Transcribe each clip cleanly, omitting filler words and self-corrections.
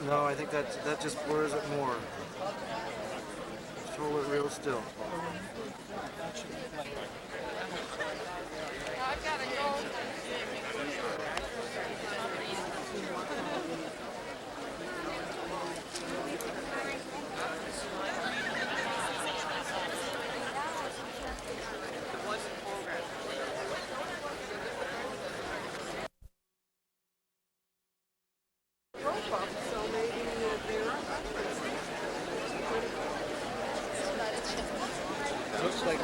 No, I think that just blurs it more. Just hold it real still. I've got to go. Looks like,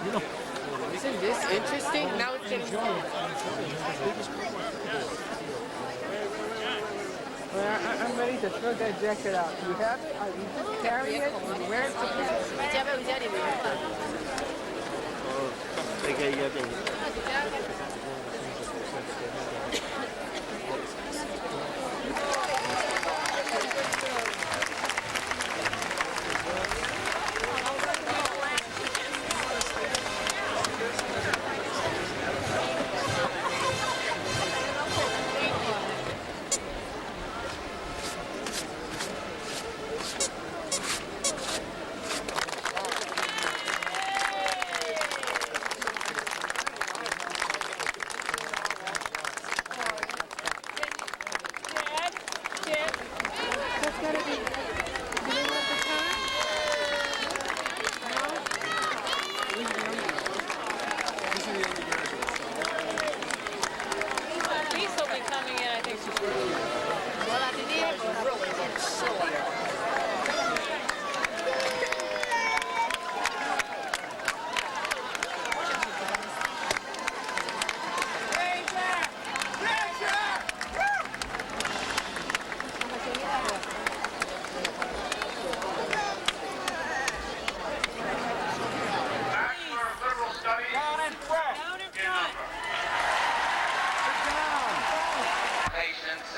you know. Isn't this interesting? Now it's getting I'm ready to throw that jacket out. You have it? You just carry it? You wear it together?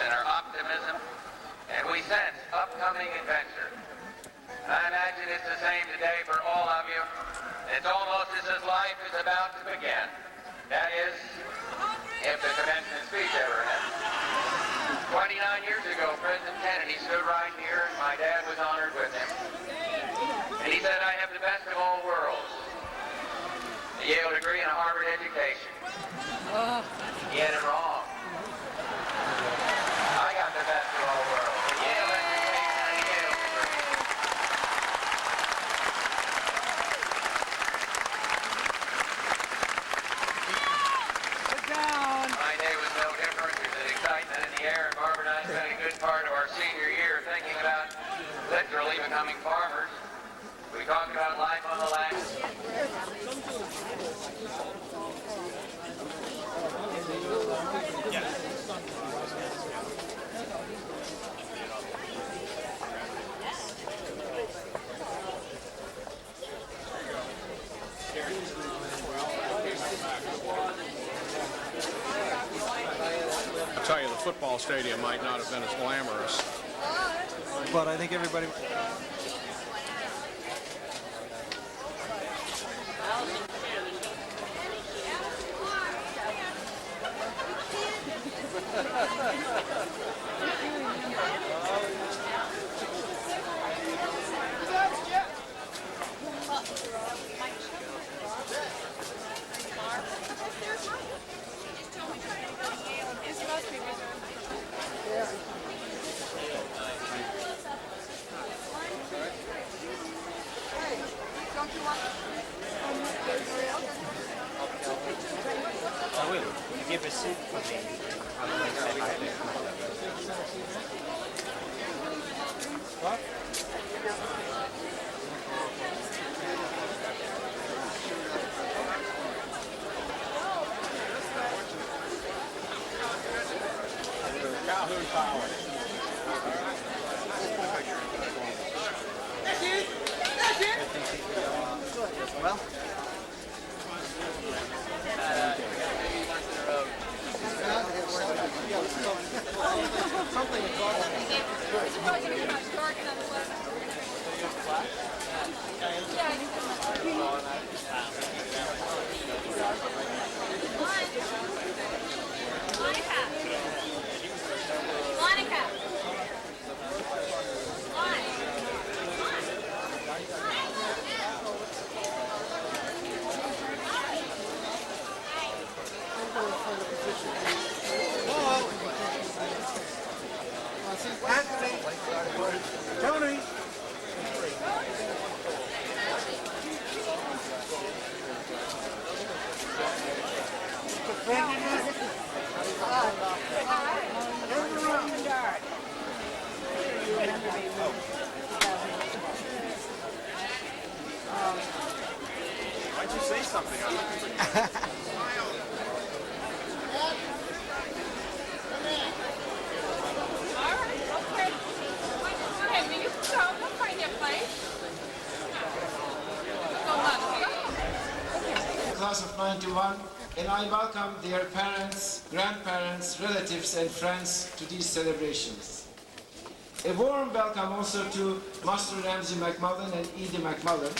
and our optimism, and we sense upcoming adventure. I imagine it's the same today for all of you. It's almost as if life is about to begin. That is, if the commencement speech ever ends. 29 years ago, President Kennedy stood right here, and my dad was honored with him. And he said, I have the best of all worlds. A Yale degree and a Harvard education. He had it wrong. I got the best of all worlds. A Yale education and a Yale degree. Sit down. My day was no different. There's an excitement in the air, and Barbara and I spent a good part of our senior year thinking about literally becoming farmers. We talked about life on the land. I tell you, the football stadium might not have been as glamorous. But I think everybody... I will. You give a seat for me. What? Calhoun Power. That's it. That's it. Well... Something is It's probably going to come out dark and on the left. Yeah, you can. Monica. Monica. Why'd you say something? Class of 91, and I welcome their parents, grandparents, relatives, and friends to these celebrations. A warm welcome also to Master Ramsey McMullen and Edie McMullen.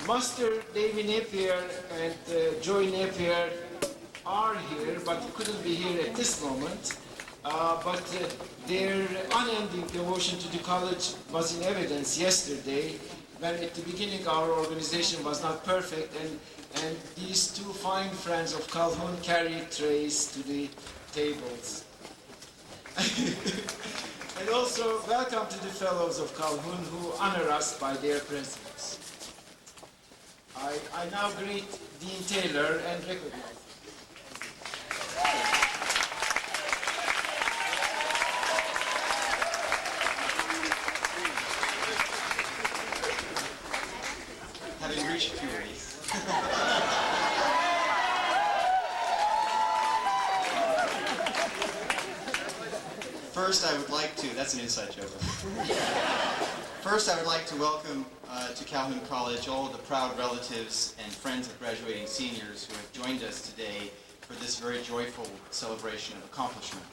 Master Davy Napier and Joy Napier are here, but couldn't be here at this moment. But their unending devotion to the college was in evidence yesterday, when at the beginning our organization was not perfect, and these two fine friends of Calhoun carried trays to the tables. And also welcome to the fellows of Calhoun who honor us by their presence. I now greet Dean Taylor and recognize. Having reached puberty. First, I would like to, that's an inside joke. First, I would like to welcome to Calhoun College all of the proud relatives and friends of graduating seniors who have joined us today for this very joyful celebration of accomplishment.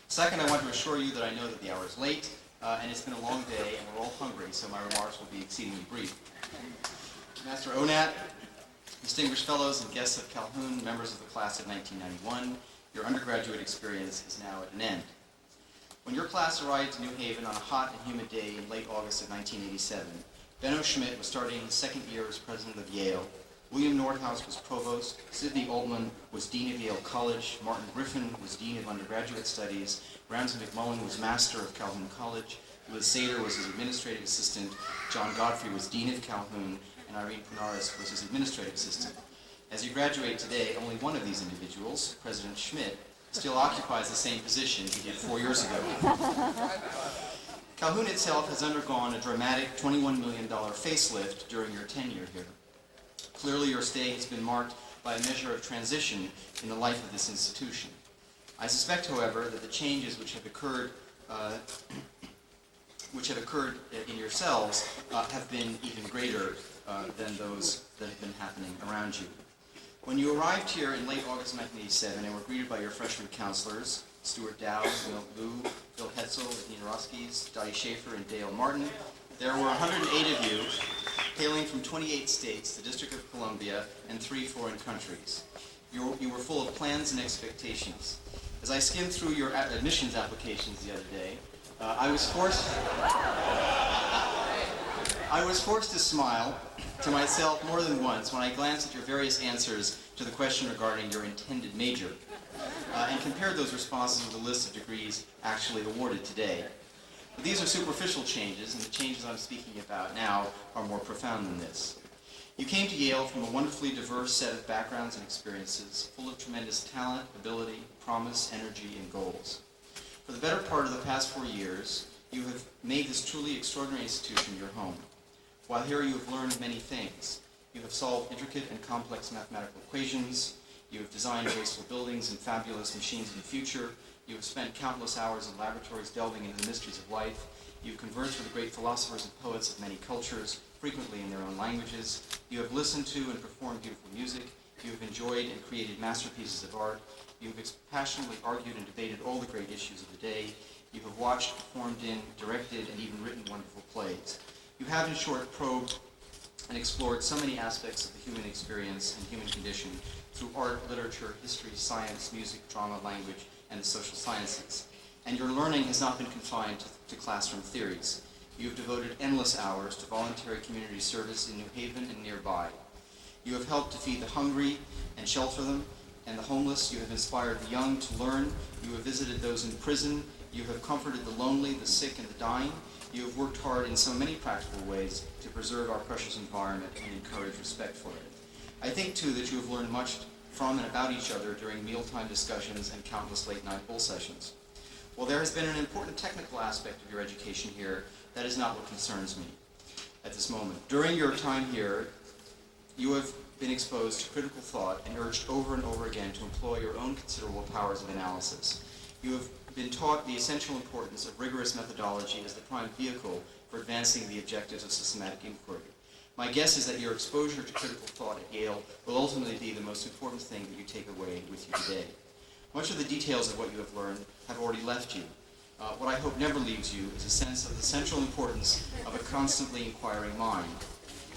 Second, I want to assure you that I know that the hour is late, and it's been a long day, and we're all hungry, so my remarks will be exceedingly brief. Master Onat, distinguished fellows and guests of Calhoun, members of the class of 1991, your undergraduate experience is now at an end. When your class arrived in New Haven on a hot and humid day in late August of 1987, Benno Schmidt was starting his second year as president of Yale, William Nordhaus was provost, Sidney Oldman was dean of Yale College, Martin Griffin was dean of undergraduate studies, Ramsey McMullen was master of Calhoun College, Liz Sater was his administrative assistant, John Godfrey was dean of Calhoun, and Irene Punaris was his administrative assistant. As you graduate today, only one of these individuals, President Schmidt, still occupies the same position he did 4 years ago. Calhoun itself has undergone a dramatic $21 million facelift during your tenure here. Clearly, your stay has been marked by a measure of transition in the life of this institution. I suspect, however, that the changes which have occurred in yourselves have been even greater than those that have been happening around you. When you arrived here in late August 1987 and were greeted by your freshman counselors, Stuart Dow, Milt Liu, Bill Hetzel, Dean Roskis, Dottie Schaefer, and Dale Martin, there were 108 of you, hailing from 28 states, the District of Columbia, and 3 foreign countries. You were full of plans and expectations. As I skimmed through your admissions applications the other day, I was forced to smile to myself more than once when I glanced at your various answers to the question regarding your intended major, and compared those responses with a list of degrees actually awarded today. But these are superficial changes, and the changes I'm speaking about now are more profound than this. You came to Yale from a wonderfully diverse set of backgrounds and experiences, full of tremendous talent, ability, promise, energy, and goals. For the better part of the past 4 years, you have made this truly extraordinary institution your home. While here you have learned many things. You have solved intricate and complex mathematical equations. You have designed graceful buildings and fabulous machines of the future. You have spent countless hours in laboratories delving into the mysteries of life. You have conversed with the great philosophers and poets of many cultures, frequently in their own languages. You have listened to and performed beautiful music. You have enjoyed and created masterpieces of art. You have passionately argued and debated all the great issues of the day. You have watched, performed in, directed, and even written wonderful plays. You have, in short, probed and explored so many aspects of the human experience and human condition through art, literature, history, science, music, drama, language, and the social sciences. And your learning has not been confined to classroom theories. You have devoted endless hours to voluntary community service in New Haven and nearby. You have helped to feed the hungry and shelter them, and the homeless. You have inspired the young to learn. You have visited those in prison. You have comforted the lonely, the sick, and the dying. You have worked hard in so many practical ways to preserve our precious environment and encourage respect for it. I think, too, that you have learned much from and about each other during mealtime discussions and countless late-night bull sessions. While there has been an important technical aspect of your education here, that is not what concerns me at this moment. During your time here, you have been exposed to critical thought and urged over and over again to employ your own considerable powers of analysis. You have been taught the essential importance of rigorous methodology as the prime vehicle for advancing the objectives of systematic inquiry. My guess is that your exposure to critical thought at Yale will ultimately be the most important thing that you take away with you today. Much of the details of what you have learned have already left you. What I hope never leaves you is a sense of the central importance of a constantly inquiring mind.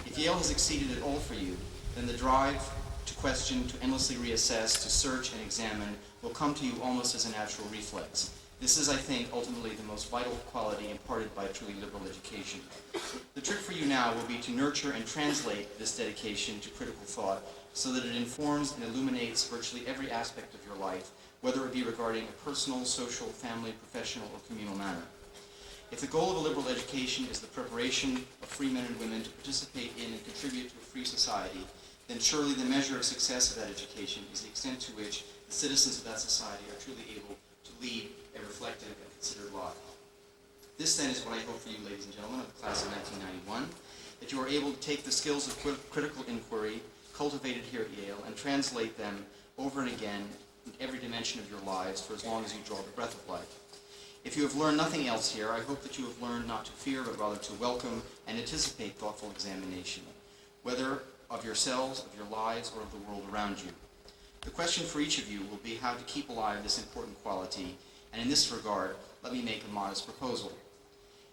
If Yale has exceeded at all for you, then the drive to question, to endlessly reassess, to search and examine will come to you almost as a natural reflex. This is, I think, ultimately the most vital quality imparted by a truly liberal education. The trick for you now will be to nurture and translate this dedication to critical thought so that it informs and illuminates virtually every aspect of your life, whether it be regarding a personal, social, family, professional, or communal manner. If the goal of a liberal education is the preparation of free men and women to participate in and contribute to a free society, then surely the measure of success of that education is the extent to which the citizens of that society are truly able to lead a reflective and considered life. This then is what I hope for you, ladies and gentlemen, of the class of 1991, that you are able to take the skills of critical inquiry cultivated here at Yale and translate them over and again in every dimension of your lives for as long as you draw the breath of life. If you have learned nothing else here, I hope that you have learned not to fear, but rather to welcome and anticipate thoughtful examination, whether of yourselves, of your lives, or of the world around you. The question for each of you will be how to keep alive this important quality, and in this regard, let me make a modest proposal.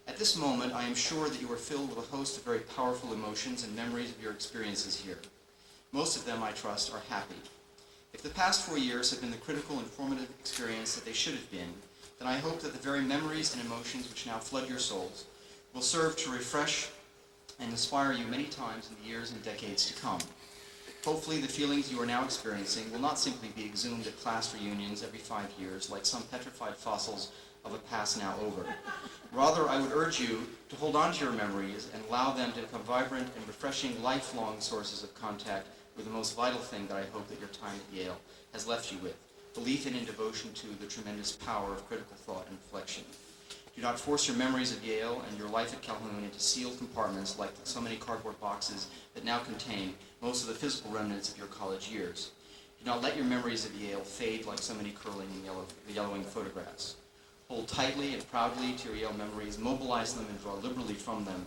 At this moment, I am sure that you are filled with a host of very powerful emotions and memories of your experiences here. Most of them, I trust, are happy. If the past 4 years have been the critical and formative experience that they should have been, then I hope that the very memories and emotions which now flood your souls will serve to refresh and inspire you many times in the years and decades to come. Hopefully the feelings you are now experiencing will not simply be exhumed at class reunions every 5 years like some petrified fossils of a past now over. Rather, I would urge you to hold on to your memories and allow them to become vibrant and refreshing lifelong sources of contact with the most vital thing that I hope that your time at Yale has left you with, belief in and devotion to the tremendous power of critical thought and reflection. Do not force your memories of Yale and your life at Calhoun into sealed compartments like so many cardboard boxes that now contain most of the physical remnants of your college years. Do not let your memories of Yale fade like so many curling and yellowing photographs. Hold tightly and proudly to your Yale memories, mobilize them and draw liberally from them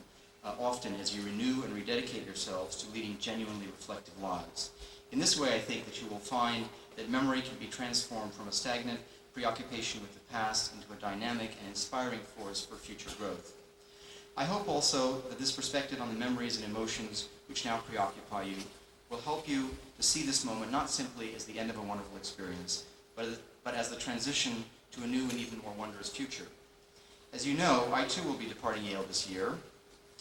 often as you renew and rededicate yourselves to leading genuinely reflective lives. In this way, I think that you will find that memory can be transformed from a stagnant preoccupation with the past into a dynamic and inspiring force for future growth. I hope also that this perspective on the memories and emotions which now preoccupy you will help you to see this moment not simply as the end of a wonderful experience, but as the transition to a new and even more wondrous future. As you know, I too will be departing Yale this year.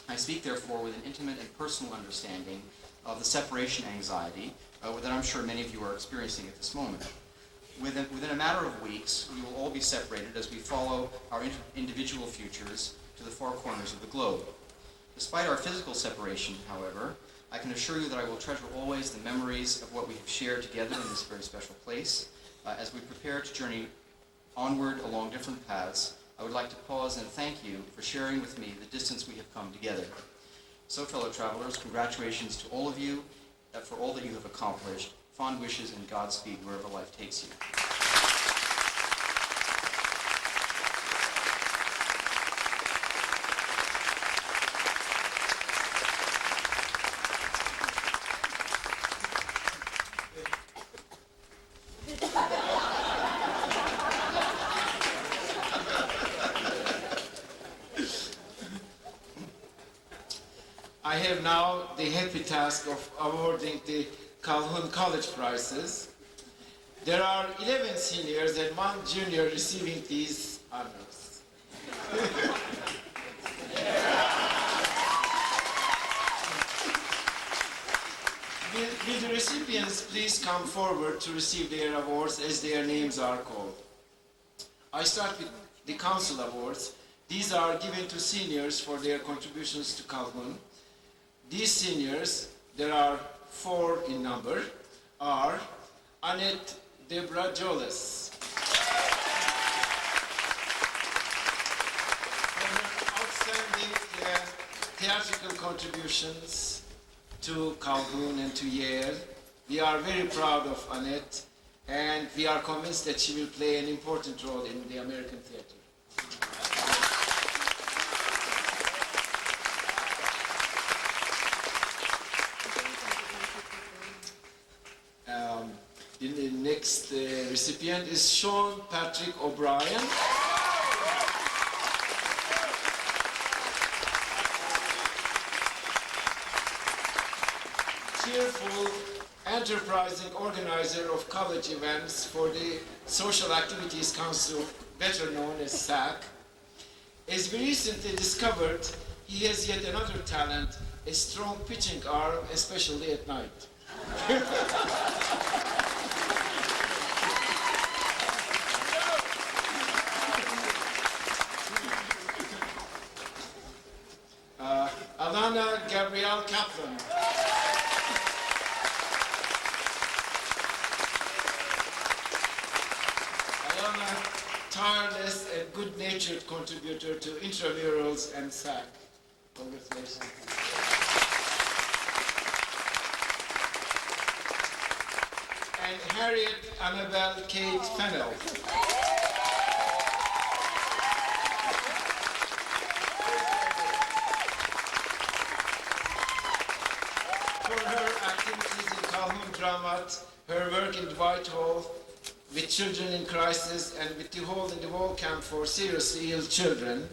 I speak therefore with an intimate and personal understanding of the separation anxiety that I'm sure many of you are experiencing at this moment. Within a matter of weeks, we will all be separated as we follow our individual futures to the far corners of the globe. Despite our physical separation, however, I can assure you that I will treasure always the memories of what we have shared together in this very special place. As we prepare to journey onward along different paths, I would like to pause and thank you for sharing with me the distance we have come together. So, fellow travelers, congratulations to all of you for all that you have accomplished. Fond wishes and Godspeed wherever life takes you. I have now the happy task of awarding the Calhoun College prizes. There are 11 seniors and 1 junior receiving these honors. Will the recipients please come forward to receive their awards as their names are called. I start with the Council Awards, These are given to seniors for their contributions to Calhoun. These seniors, there are 4 in number, are Annette Debrajoles for her outstanding theatrical contributions to Calhoun and to Yale. We are very proud of Annette, and we are convinced that she will play an important role in the American theater. The next recipient is Sean Patrick O'Brien. Cheerful, enterprising organizer of college events for the Social Activities Council, better known as SAC. As we recently discovered, he has yet another talent, a strong pitching arm, especially at night. Alana Gabrielle Kaplan. Alana, tireless and good-natured contributor to intramurals and SAC. Congratulations. And Harriet Annabelle Kate Fennell. For her activities in Calhoun Dramat, her work in Whitehall with children in crisis and with the Hole in the Wall camp for seriously ill children.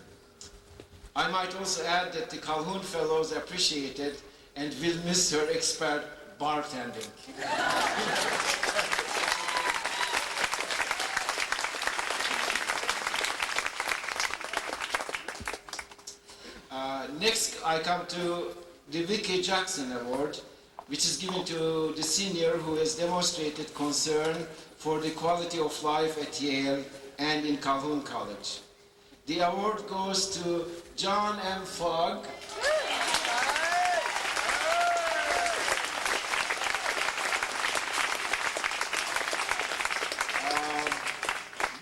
I might also add that the Calhoun Fellows appreciate it and will miss her expert bartending. Next, I come to the Vicky Jackson Award, which is given to the senior who has demonstrated concern for the quality of life at Yale and in Calhoun College. The award goes to John M. Fogg.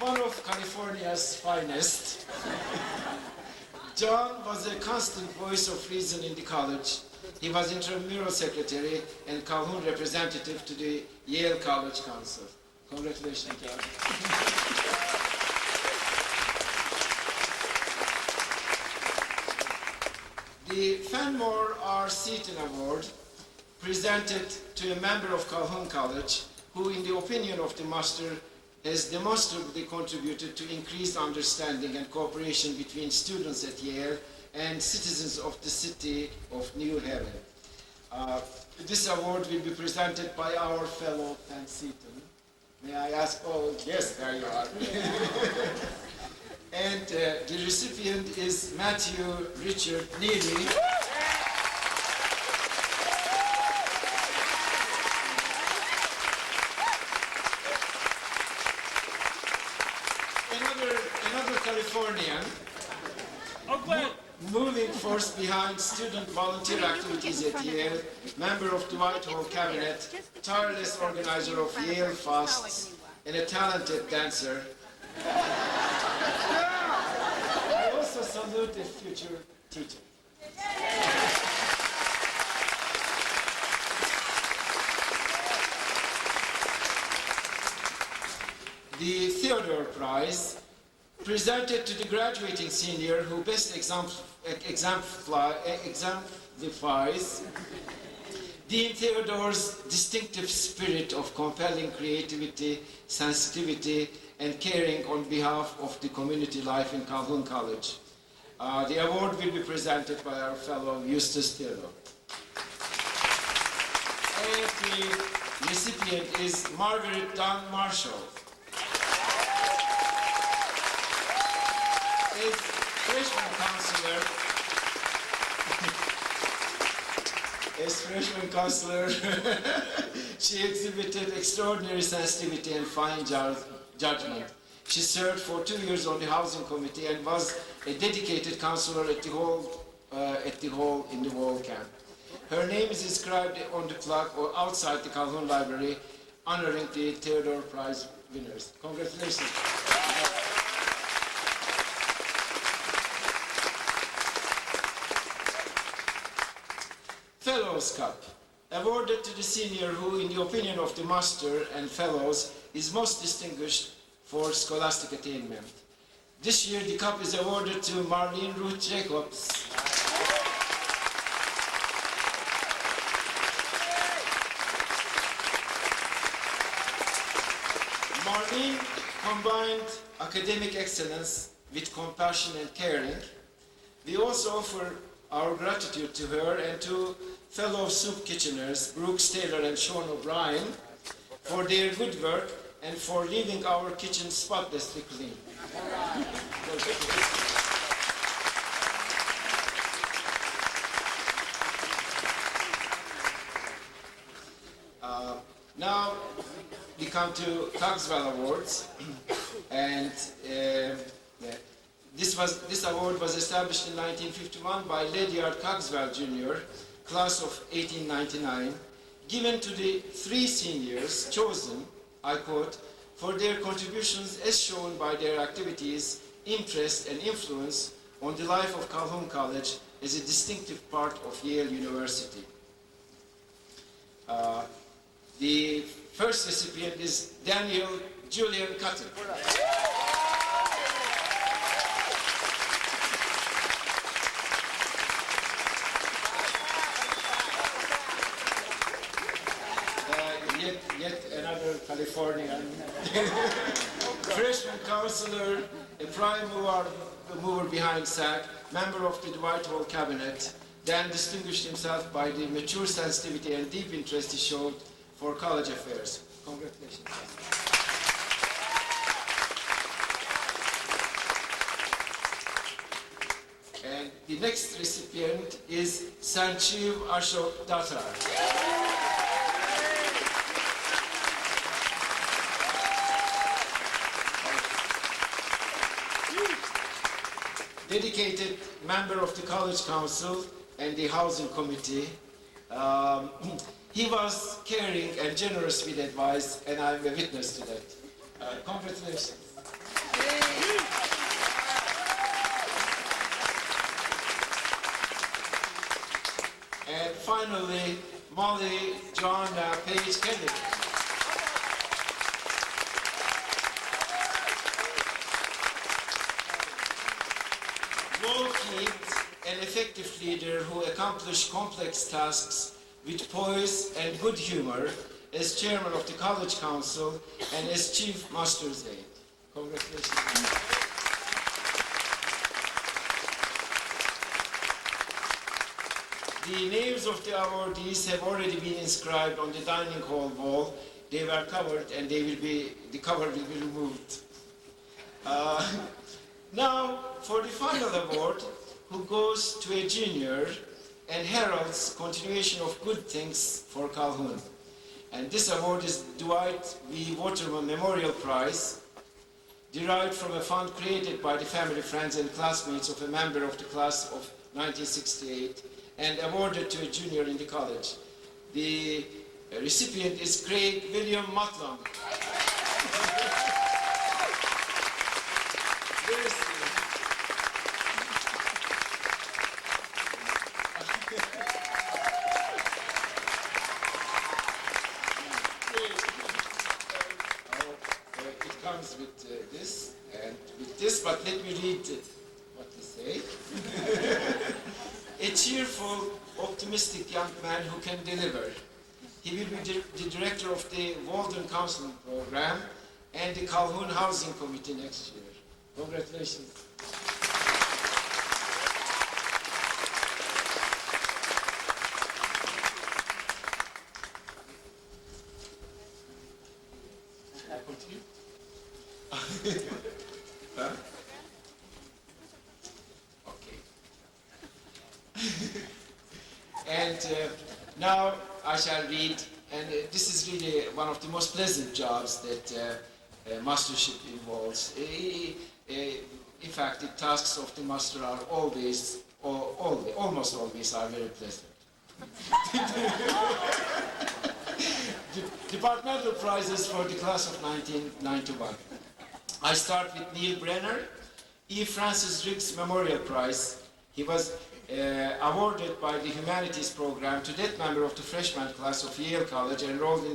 One of California's finest. John was a constant voice of reason in the college. He was intramural secretary and Calhoun representative to the Yale College Council. Congratulations, John. The Fenmore R. Seaton Award, presented to a member of Calhoun College, who, in the opinion of the master, has demonstrably contributed to increased understanding and cooperation between students at Yale and citizens of the city of New Haven. This award will be presented by our fellow Van Seaton. May I ask? Oh, yes, there you are. And the recipient is Matthew Richard Neely. Another Californian, moving force behind student volunteer activities at Yale, member of the Whitehall Cabinet, tireless organizer of Yale Fasts, and a talented dancer. I also salute a future teacher. The Theodore Prize, presented to the graduating senior who best exemplifies Dean Theodore's distinctive spirit of compelling creativity, sensitivity, and caring on behalf of the community life in Calhoun College. The award will be presented by our fellow Eustace Theodore. And the recipient is Margaret Dunn Marshall. As freshman counselor, she exhibited extraordinary sensitivity and fine judgment. She served for 2 years on the Housing Committee and was a dedicated counselor at the hall in the Wall camp. Her name is inscribed on the plaque or outside the Calhoun Library, honoring the Theodore Prize winners. Congratulations. Fellows Cup, awarded to the senior who, in the opinion of the master and fellows, is most distinguished for scholastic attainment. This year, the cup is awarded to Marlene Ruth Jacobs. Marlene combined academic excellence with compassion and caring. We also offer our gratitude to her and to fellow soup kitcheners, Brooks Taylor and Sean O'Brien, for their good work and for leaving our kitchen spotlessly clean. Now we come to Cogswell Awards, and this award was established in 1951 by Ledyard Cogswell Jr., class of 1899, given to the 3 seniors chosen, I quote, for their contributions as shown by their activities, interest and influence on the life of Calhoun College as a distinctive part of Yale University. The first recipient is Daniel Julian Cutton. Yet another Californian. Freshman counselor, a prime mover behind SAC, member of the Dwight Hall cabinet, Dan distinguished himself by the mature sensitivity and deep interest he showed for college affairs. Congratulations. And the next recipient is Sanjeev Ashok Datar. Dedicated member of the College Council and the Housing Committee. He was caring and generous with advice, and I'm a witness to that. Congratulations. And finally, Molly John Page Kennedy. Low-keyed and effective leader who accomplished complex tasks with poise and good humor as chairman of the College Council and as chief master's aide. Congratulations. The names of the awardees have already been inscribed on the dining hall wall. They were covered and the cover will be removed. Now, for the final award, who goes to a junior and heralds continuation of good things for Calhoun. And this award is Dwight V. Waterman Memorial Prize, derived from a fund created by the family, friends, and classmates of a member of the class of 1968, and awarded to a junior in the college. The recipient is Craig William Matlum. It comes with this and with this, but let me read what they say. A cheerful, optimistic young man who can deliver. He will be the director of the Walden Counseling Program and the Calhoun Housing Committee next year. Congratulations. Should I continue? Huh? And now I shall read, and this is really one of the most pleasant jobs that mastership involves. In fact, the tasks of the master are always, almost always are very pleasant. Departmental prizes for the class of 1991. I start with Neil Brenner, E. Francis Riggs Memorial Prize. He was awarded by the Humanities Program to that member of the freshman class of Yale College enrolled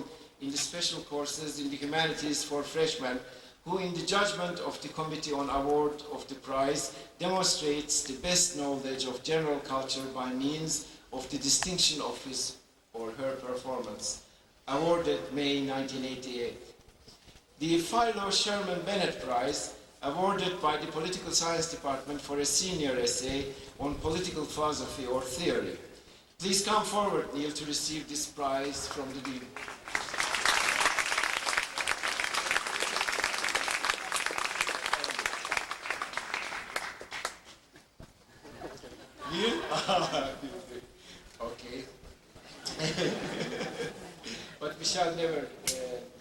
in the special courses in the Humanities for freshmen, who in the judgment of the Committee on Award of the Prize demonstrates the best knowledge of general culture by means of the distinction of his or her performance. Awarded May 1988. The Philo Sherman Bennett Prize, awarded by the Political Science Department for a senior essay on political philosophy or theory. Please come forward, Neil, to receive this prize from the Dean. Neil? Okay. But we shall never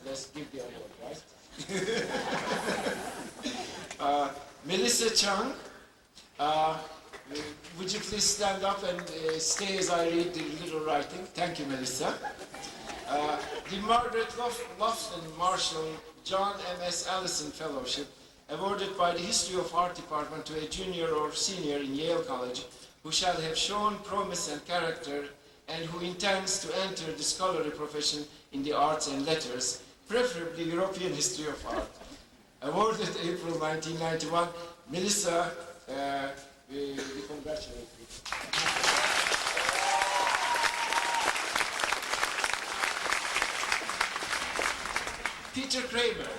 let's give the award, right? Melissa Chung, would you please stand up and stay as I read the little writing? Thank you, Melissa. The Margaret Lofton Marshall John M.S. Allison Fellowship, awarded by the History of Art Department to a junior or senior in Yale College who shall have shown promise and character and who intends to enter the scholarly profession in the arts and letters, preferably European history of art. Awarded April 1991. Melissa, we congratulate you. Peter Kramer.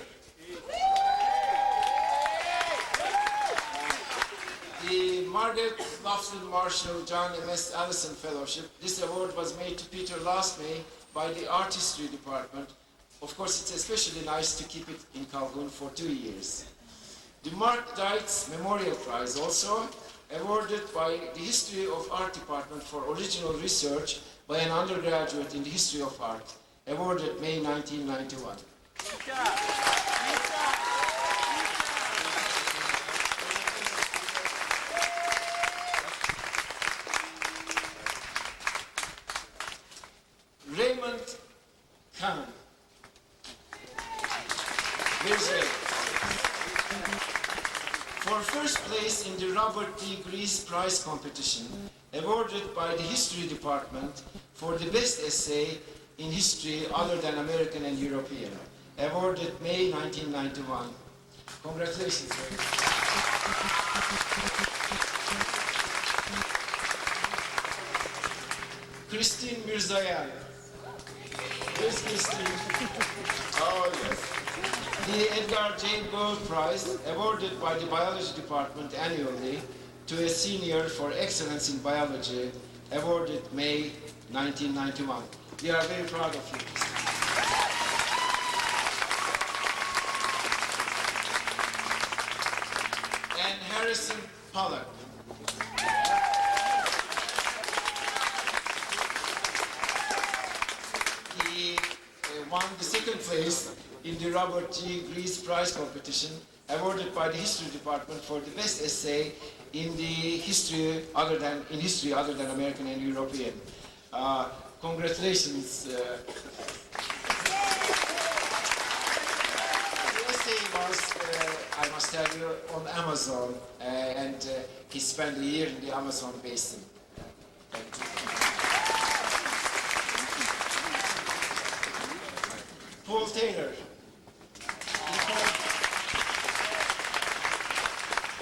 The Margaret Lofton Marshall John M.S. Allison Fellowship. This award was made to Peter last May by the Art History Department. Of course, it's especially nice to keep it in Calhoun for 2 years. The Mark Dietz Memorial Prize, also awarded by the History of Art Department for original research by an undergraduate in the history of art, awarded May 1991. Raymond Kahn. Here's Ray. For first place in the Robert D. Grease Prize competition, awarded by the History Department for the best essay in history other than American and European, awarded May 1991. Congratulations, Ray. Christine Mirzayan. Here's Christine. Oh, yes. The Edgar J. Gold Prize, awarded by the Biology Department annually to a senior for excellence in biology, awarded May 1991. We are very proud of you. And Harrison Pollock. He won the second place in the Robert G. Grease Prize competition, awarded by the History Department for the best essay in the history other than American and European. Congratulations. The essay was, I must tell you, on Amazon, and he spent a year in the Amazon basin. Thank you. Paul Taylor.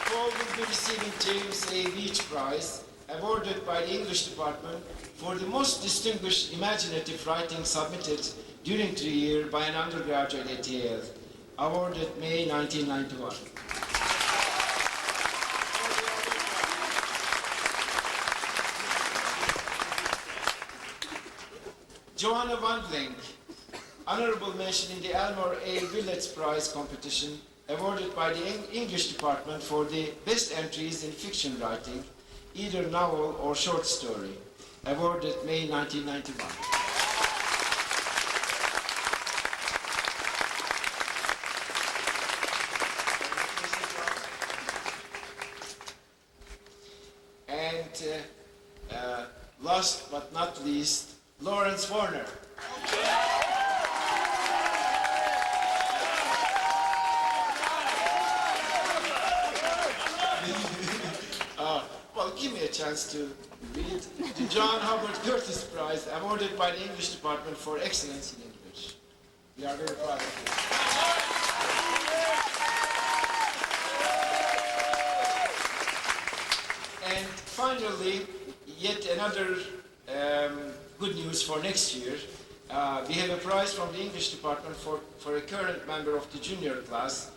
Paul will be receiving James A. Veitch Prize, awarded by the English Department for the most distinguished imaginative writing submitted during the year by an undergraduate at Yale, awarded May 1991. Joanna Wandling, honorable mention in the Elmore A. Willets Prize competition, awarded by the English Department for the best entries in fiction writing, either novel or short story, awarded May 1991. last but not least, Lawrence Warner. Well, give me a chance to read the John Howard Curtis Prize awarded by the English Department for Excellence in English. We are very proud of this. And finally, yet another good news for next year. We have a prize from the English Department for a current member of the junior class.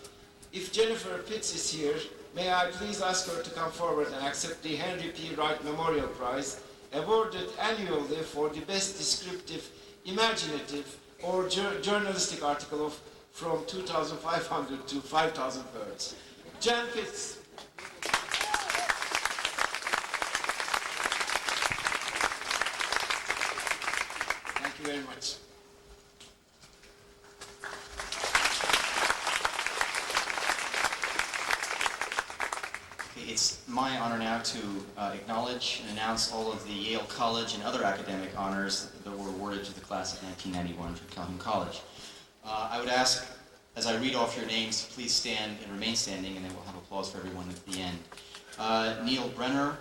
If Jennifer Pitts is here, may I please ask her to come forward and accept the Henry P. Wright Memorial Prize, awarded annually for the best descriptive, imaginative, or journalistic article from 2,500 to 5,000 words. Jan Pitts. Thank you very much. It's my honor now to acknowledge and announce all of the Yale College and other academic honors that were awarded to the class of 1991 from Calhoun College. I would ask, as I read off your names, to please stand and remain standing, and then we'll have applause for everyone at the end. Neil Brenner,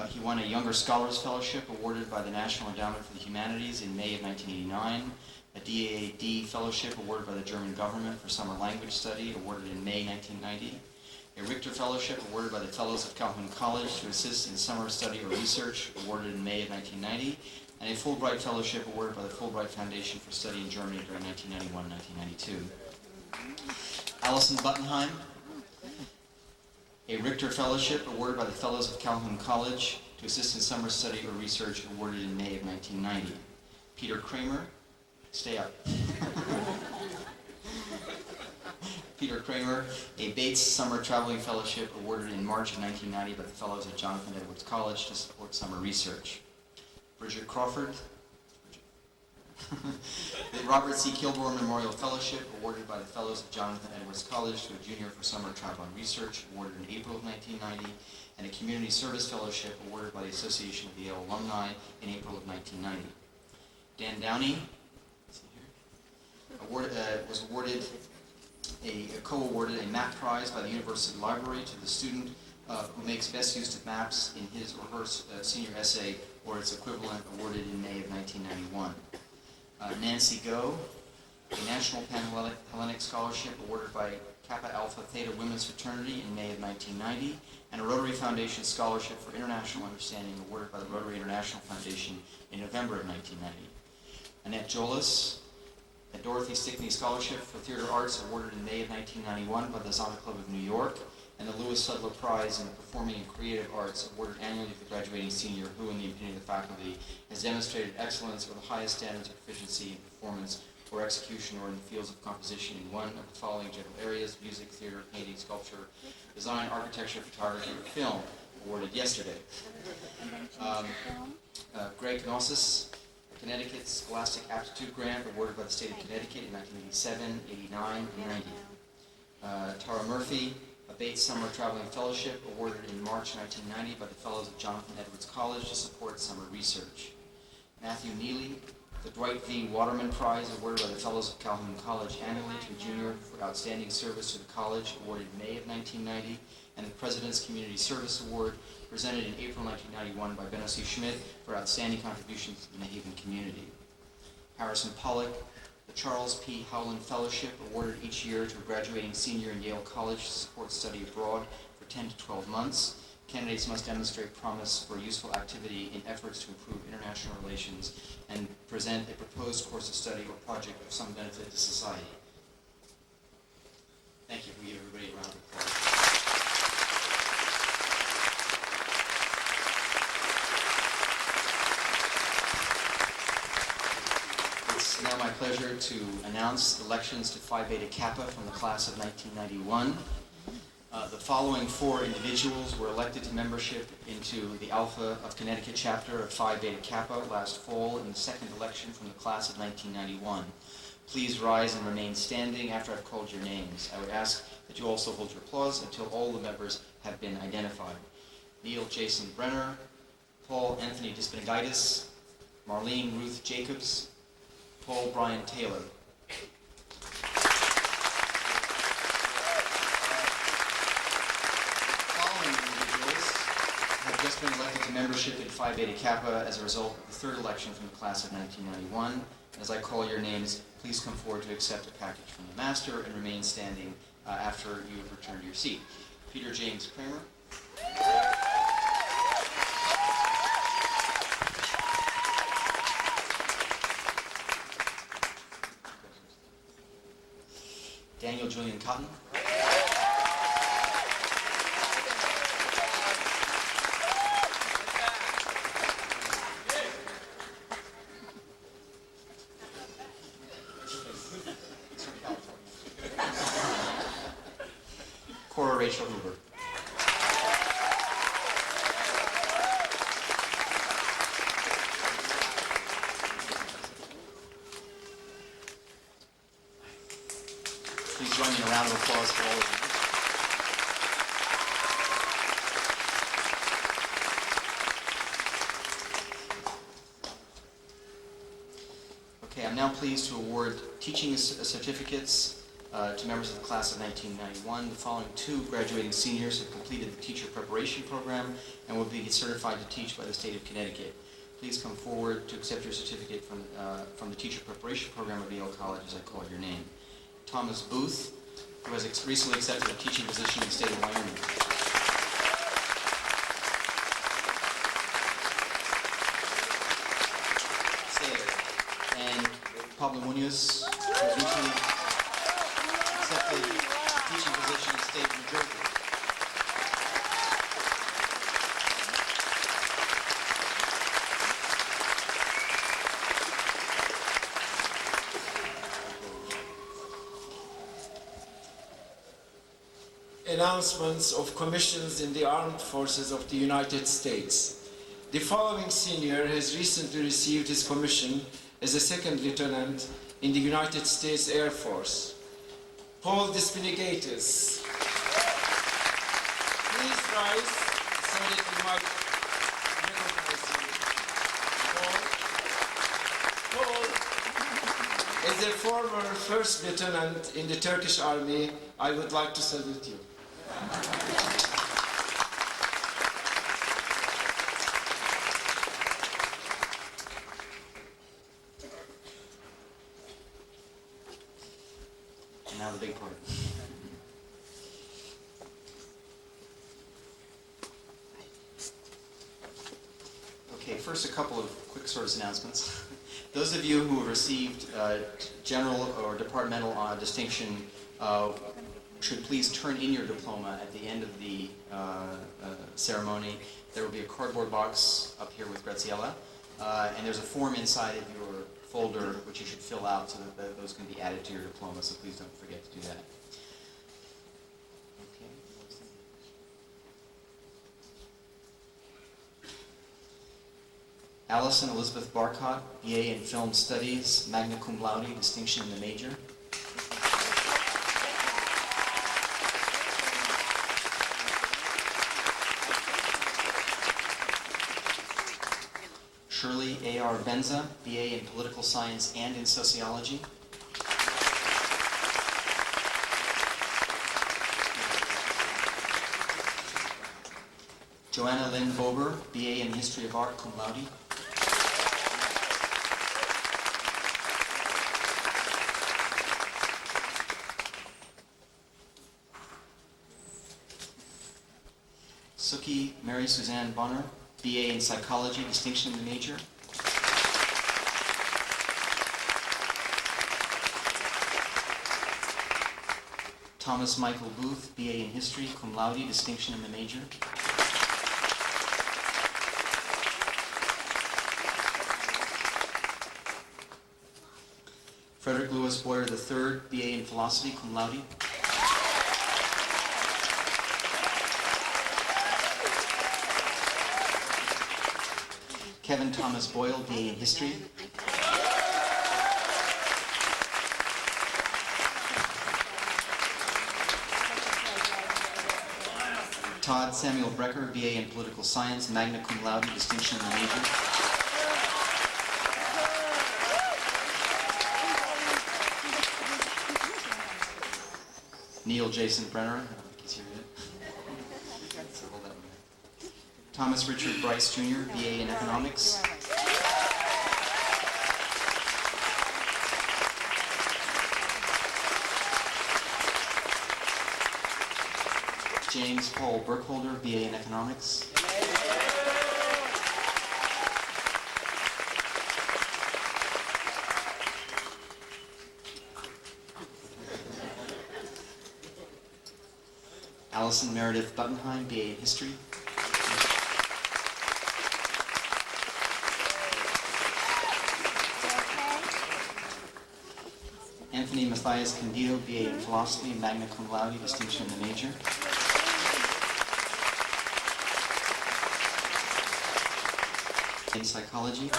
he won a Younger Scholars Fellowship awarded by the National Endowment for the Humanities in May of 1989, a DAAD Fellowship awarded by the German government for summer language study awarded in May 1990, a Richter Fellowship awarded by the Fellows of Calhoun College to assist in summer study or research awarded in May of 1990, and a Fulbright Fellowship awarded by the Fulbright Foundation for Study in Germany during 1991-1992. Allison Buttenheim, a Richter Fellowship awarded by the Fellows of Calhoun College to assist in summer study or research awarded in May of 1990. Peter Kramer, stay up. Peter Kramer, a Bates Summer Traveling Fellowship awarded in March of 1990 by the Fellows at Jonathan Edwards College to support summer research. Bridget Crawford, the Robert C. Kilgore Memorial Fellowship awarded by the Fellows of Jonathan Edwards College to a junior for summer traveling research awarded in April of 1990, and a Community Service Fellowship awarded by the Association of the Yale Alumni in April of 1990. Dan Downey was awarded co-awarded a map prize by the University Library to the student who makes best use of maps in his or her senior essay or its equivalent, awarded in May of 1991. Nancy Go, a National Pan-Hellenic Scholarship awarded by Kappa Alpha Theta Women's Fraternity in May of 1990, and a Rotary Foundation Scholarship for International Understanding awarded by the Rotary International Foundation in November of 1990. Annette Jolis, a Dorothy Stickney Scholarship for Theater Arts awarded in May of 1991 by the Zana Club of New York, and the Louis Sudlow Prize in the Performing and Creative Arts awarded annually to the graduating senior who, in the opinion of the faculty, has demonstrated excellence or the highest standards of proficiency in performance or execution or in the fields of composition in one of the following general areas: music, theater, painting, sculpture, design, architecture, photography, or film, awarded yesterday. Greg Gnosis, Connecticut Scholastic Aptitude Grant awarded by the state of Connecticut in 1987, 89, and 90. Tara Murphy, a Bates Summer Traveling Fellowship awarded in March 1990 by the Fellows of Jonathan Edwards College to support summer research. Matthew Neely, the Dwight V. Waterman Prize awarded by the Fellows of Calhoun College annually to a junior for outstanding service to the college, awarded in May of 1990, and the President's Community Service Award presented in April 1991 by Benno C. Schmidt for outstanding contributions to the New community. Harrison Pollock, the Charles P. Howland Fellowship awarded each year to a graduating senior in Yale College to support study abroad for 10 to 12 months. Candidates must demonstrate promise for useful activity in efforts to improve international relations and present a proposed course of study or project of some benefit to society. Thank you. We give everybody a round of applause. It's now my pleasure to announce elections to Phi Beta Kappa from the class of 1991. The following four individuals were elected to membership into the Alpha of Connecticut chapter of Phi Beta Kappa last fall in the second election from the class of 1991. Please rise and remain standing after I've called your names. I would ask that you also hold your applause until all the members have been identified. Neil Jason Brenner, Paul Anthony Dispinigitis, Marlene Ruth Jacobs, Paul Brian Taylor. Following individuals have just been elected to membership in Phi Beta Kappa as a result of the third election from the class of 1991. As I call your names, please come forward to accept a package from the master and remain standing after you have returned to your seat. Peter James Kramer. Daniel Julian Cotton. Cora Rachel Hoover. Please join me in a round of applause for all of you. Okay, I'm now pleased to award teaching certificates to members of the class of 1991. The following two graduating seniors have completed the teacher preparation program and will be certified to teach by the state of Connecticut. Please come forward to accept your certificate from the teacher preparation program of Yale College as I call your name. Thomas Booth, who has recently accepted a teaching position in the state of Wyoming. And Pablo Munoz, who has recently accepted a teaching position in the state of New Jersey. Announcements of commissions in the Armed Forces of the United States. The following senior has recently received his commission as a second lieutenant in the United States Air Force. Paul Dispinigitis. Please rise so that we might recognize you. Paul, as a former first lieutenant in the Turkish army, I would like to salute you. And now the big part. Okay, first a couple of quick service announcements. Those of you who have received general or departmental distinction should please turn in your diploma at the end of the ceremony. There will be a cardboard box up here with Graziella, and there's a form inside of your folder which you should fill out so that those can be added to your diploma, so please don't forget to do that. Okay. Allison Elizabeth Barcott, BA in Film Studies, magna cum laude, distinction in the major. Shirley A.R. Benza, BA in Political Science and in Sociology. Joanna Lynn Bober, BA in History of Art, cum laude. Suki Mary Suzanne Bonner, BA in Psychology, distinction in the major. Thomas Michael Booth, BA in History, cum laude, distinction in the major. Frederick Lewis Boyer III, BA in Philosophy, cum laude. Kevin Thomas Boyle, BA in History. Todd Samuel Brecker, BA in Political Science, magna cum laude, distinction in the major. Neil Jason Brenner, I don't think he's here yet. So hold that one. Thomas Richard Bryce Jr., BA in Economics. James Paul Burkholder, BA in Economics. Allison Meredith Buttenheim, BA in History. Anthony Matthias Candido, BA in Philosophy, magna cum laude, distinction in the major. In Psychology.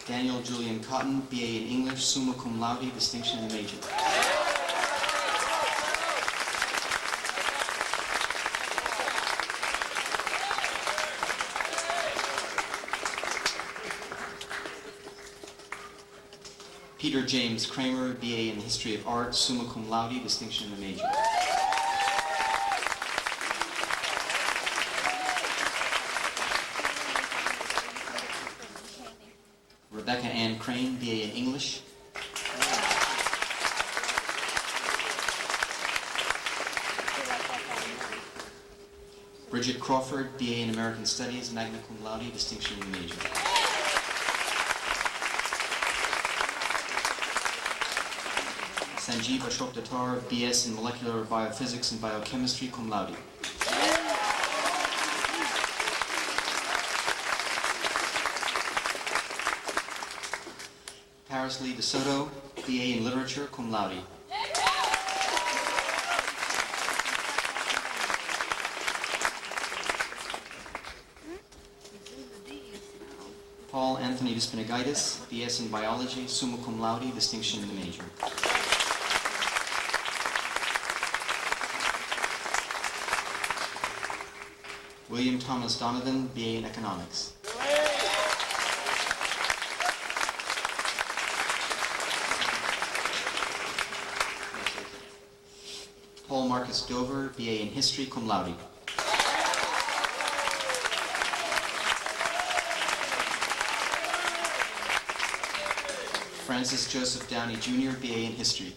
Daniel Julian Cotton, BA in English, summa cum laude, distinction in the major. Peter James Kramer, BA in History of Art, summa cum laude, distinction in the major. Rebecca Ann Crane, BA in English. Bridget Crawford, BA in American Studies, magna cum laude, distinction in the major. Sanjeev Ashok Datar, BS in Molecular Biophysics and Biochemistry, cum laude. Paris Lee DeSoto, BA in Literature, cum laude. Paul Anthony Despinagaitis, BS in Biology, summa cum laude, distinction in the major. William Thomas Donovan, BA in Economics. Paul Marcus Dover, BA in History, cum laude. Francis Joseph Downey Jr., BA in History.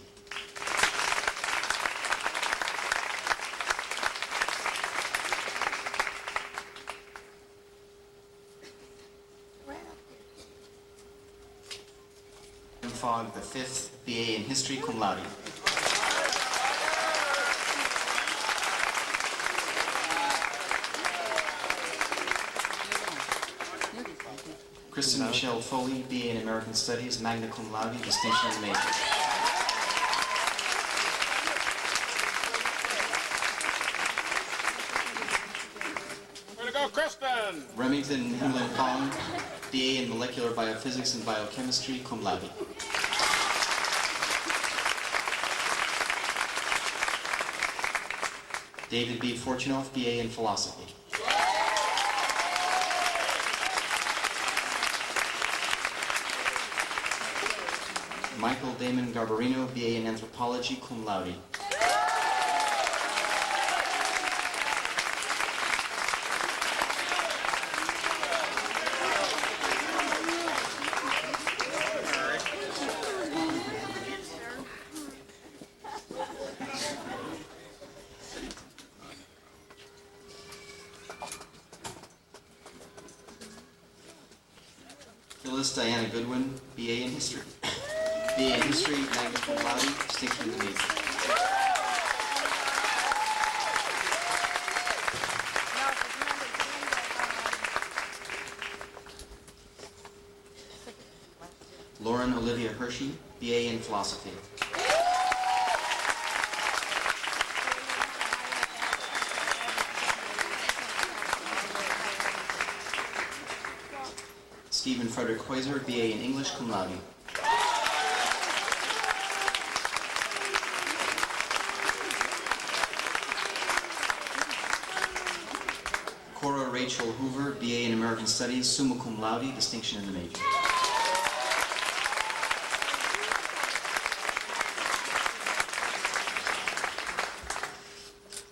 Fogg V, BA in History, cum laude. Kristen Michelle Foley, BA in American Studies, magna cum laude, distinction in the major. Way to go, Kristen! Remington Himlin Kong, BA in Molecular Biophysics and Biochemistry, cum laude. David B. Fortunoff, BA in Philosophy. Michael Damon Garbarino, BA in Anthropology, cum laude. Phyllis Diana Goodwin, BA in History. BA in History, magna cum laude, distinction in the major. Lauren Olivia Hershey, BA in Philosophy. Stephen Frederick Heuser, BA in English, cum laude. Cora Rachel Hoover, BA in American Studies, summa cum laude, distinction in the major.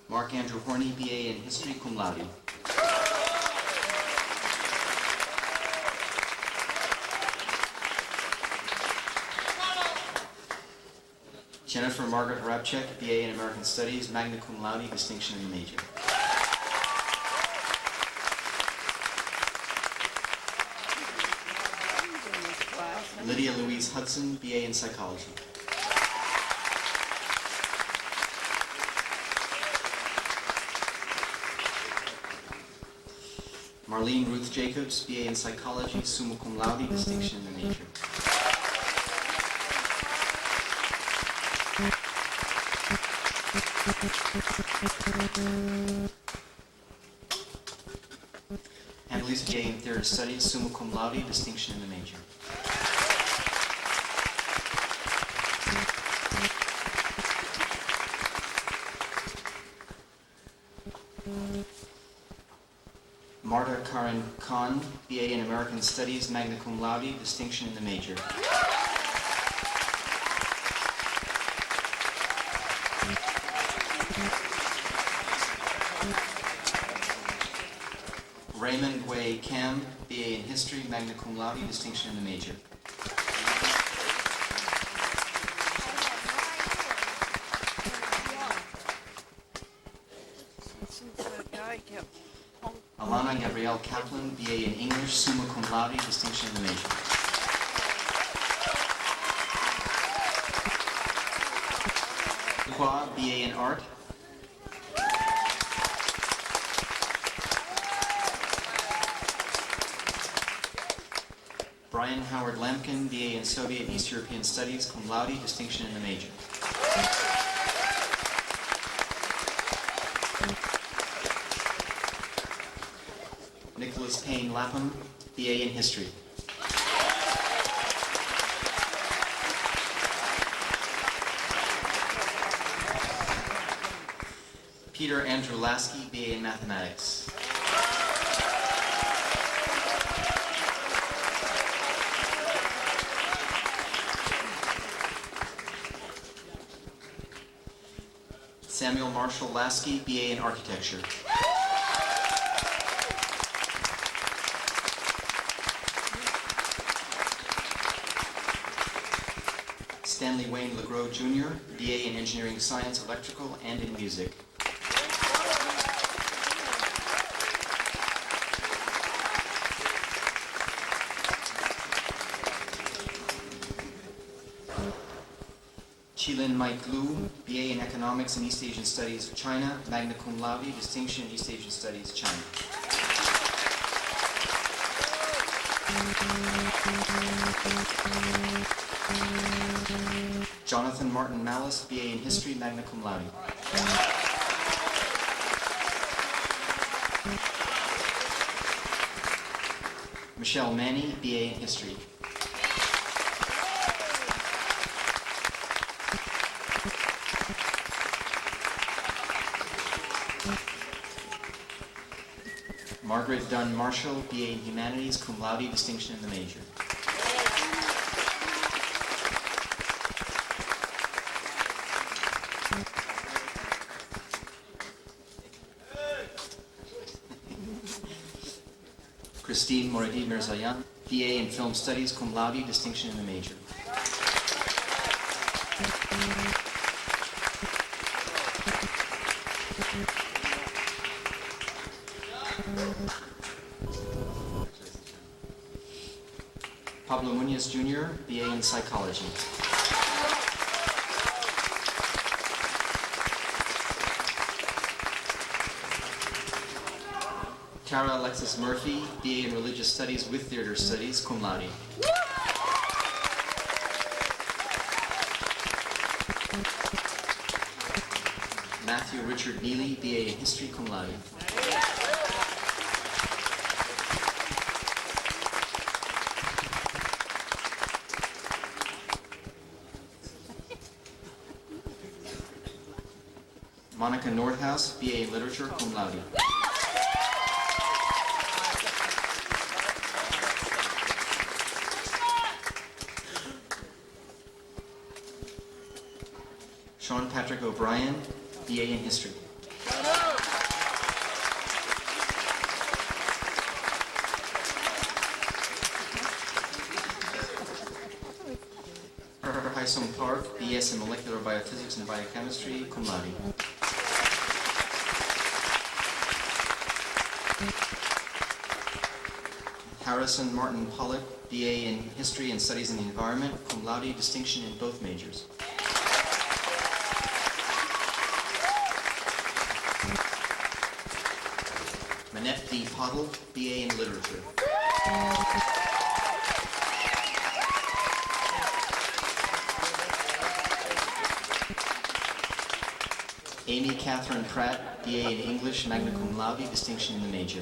Mark Andrew Horney, BA in History, cum laude. Jennifer Margaret Rabchek, BA in American Studies, magna cum laude, distinction in the major. Lydia Louise Hudson, BA in Psychology. Marlene Ruth Jacobs, BA in Psychology, summa cum laude, distinction in the major. Annalisa J. in Theater Studies, summa cum laude, distinction in the major. Marta Karen Khan, BA in American Studies, magna cum laude, distinction in the major. Raymond Wei Kam, BA in History, magna cum laude, distinction in the major. Alana Gabrielle Kaplan, BA in English, summa cum laude, distinction in the major. Kwa, BA in Art. Brian Howard Lampkin, BA in Soviet and East European Studies, cum laude, distinction in the major. Nicholas Payne Lapham, BA in History. Peter Andrew Lasky, BA in Mathematics. Samuel Marshall Lasky, BA in Architecture. Stanley Wayne LeGros Jr., BA in Engineering Science, Electrical, and in Music. Chilin Mike Liu, BA in Economics and East Asian Studies, China, magna cum laude, distinction in East Asian Studies, China. Jonathan Martin Malice, BA in History, magna cum laude. Michelle Manny, BA in History. Margaret Dunn Marshall, BA in Humanities, cum laude, distinction in the major. Christine Moradi Mirzayan, BA in Film Studies, cum laude, distinction in the major. Pablo Munoz Jr., BA in Psychology. Tara Alexis Murphy, BA in Religious Studies with Theater Studies, cum laude. Matthew Richard Neely, BA in History, cum laude. Monica Nordhaus, BA in Literature, cum laude. Sean Patrick O'Brien, BA in History. Hyson Park, BS in Molecular Biophysics and Biochemistry, cum laude. Harrison Martin Pollock, BA in History and Studies in the Environment, cum laude, distinction in both majors. Manette D. Pottle, BA in Literature. Amy Catherine Pratt, BA in English, magna cum laude, distinction in the major.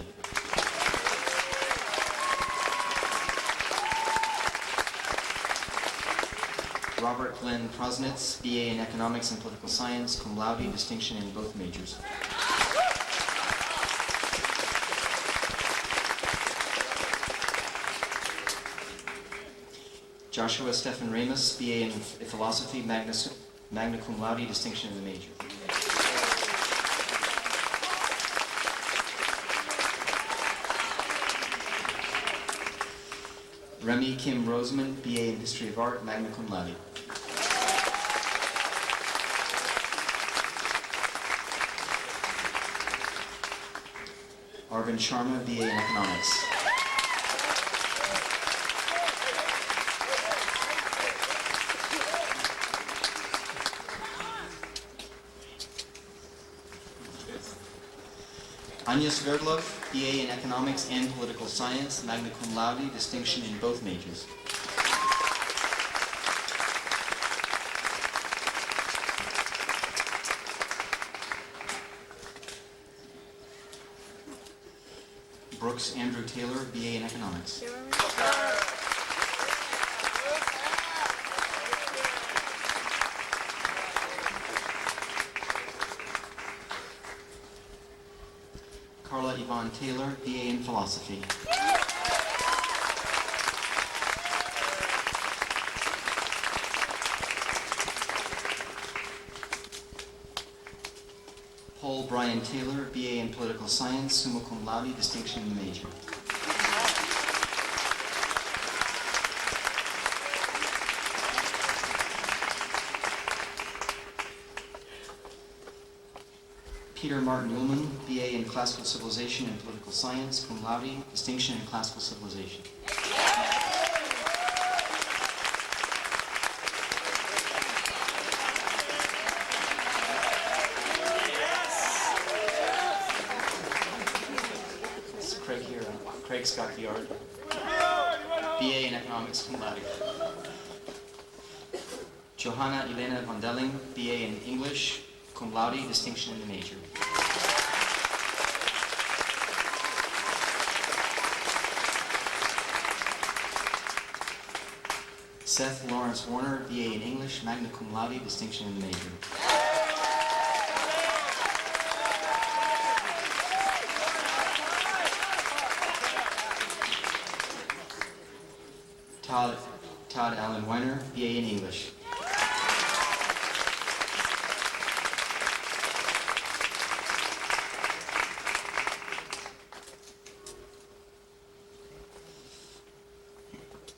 Robert Glenn Prosnitz, BA in Economics and Political Science, cum laude, distinction in both majors. Joshua Stephen Ramus, BA in Philosophy, magna cum laude, distinction in the major. Remy Kim Roseman, BA in History of Art, magna cum laude. Arvind Sharma, BA in Economics. Anya Sverdlov, BA in Economics and Political Science, magna cum laude, distinction in both majors. Brooks Andrew Taylor, BA in Economics. Carla Yvonne Taylor, BA in Philosophy. Paul Brian Taylor, BA in Political Science, summa cum laude, distinction in the major. Peter Martin Ullman, BA in Classical Civilization and Political Science, cum laude, distinction in Classical Civilization. It's Craig here. Craig's got the art. BA in Economics, cum laude. Johanna Elena von Delling, BA in English, cum laude, distinction in the major. Seth Lawrence Warner, BA in English, magna cum laude, distinction in the major. Todd Allen Weiner, BA in English.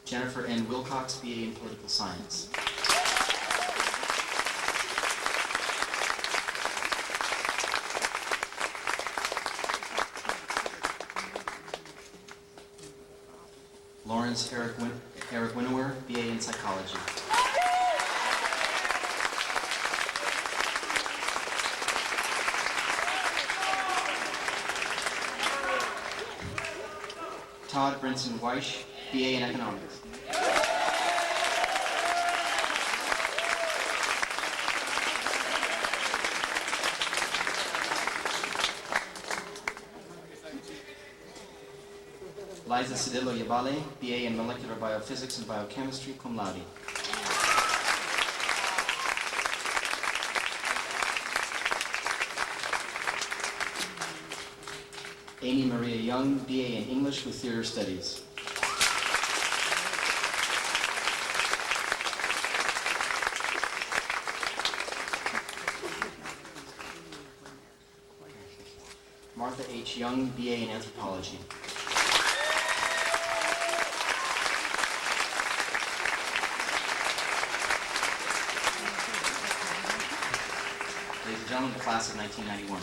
Jennifer N. Wilcox, BA in Political Science. Lawrence Eric Winnower, BA in Psychology. Todd Brinson Weish, BA in Economics. Liza Cedillo Yabale, BA in Molecular Biophysics and Biochemistry, cum laude. Amy Maria Young, BA in English with Theater Studies. Martha H. Young, BA in Anthropology. Ladies and gentlemen, the class of 1991.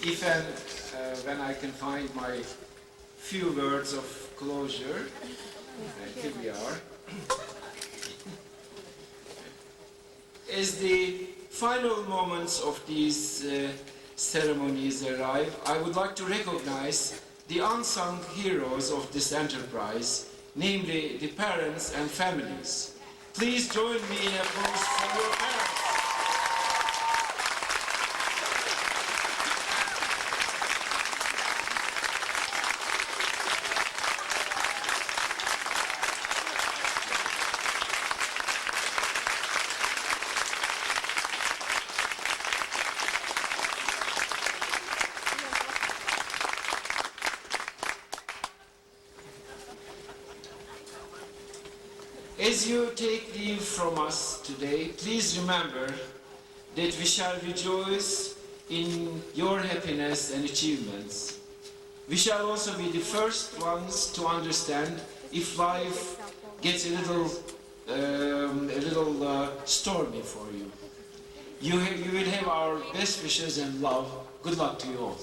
If and when I can find my few words of closure, here we are. As the final moments of these ceremonies arrive, I would like to recognize the unsung heroes of this enterprise, namely the parents and families. Please join me in applause for your parents. As you take leave from us today, please remember that we shall rejoice in your happiness and achievements. We shall also be the first ones to understand if life gets a little stormy for you. You will have our best wishes and love. Good luck to you all.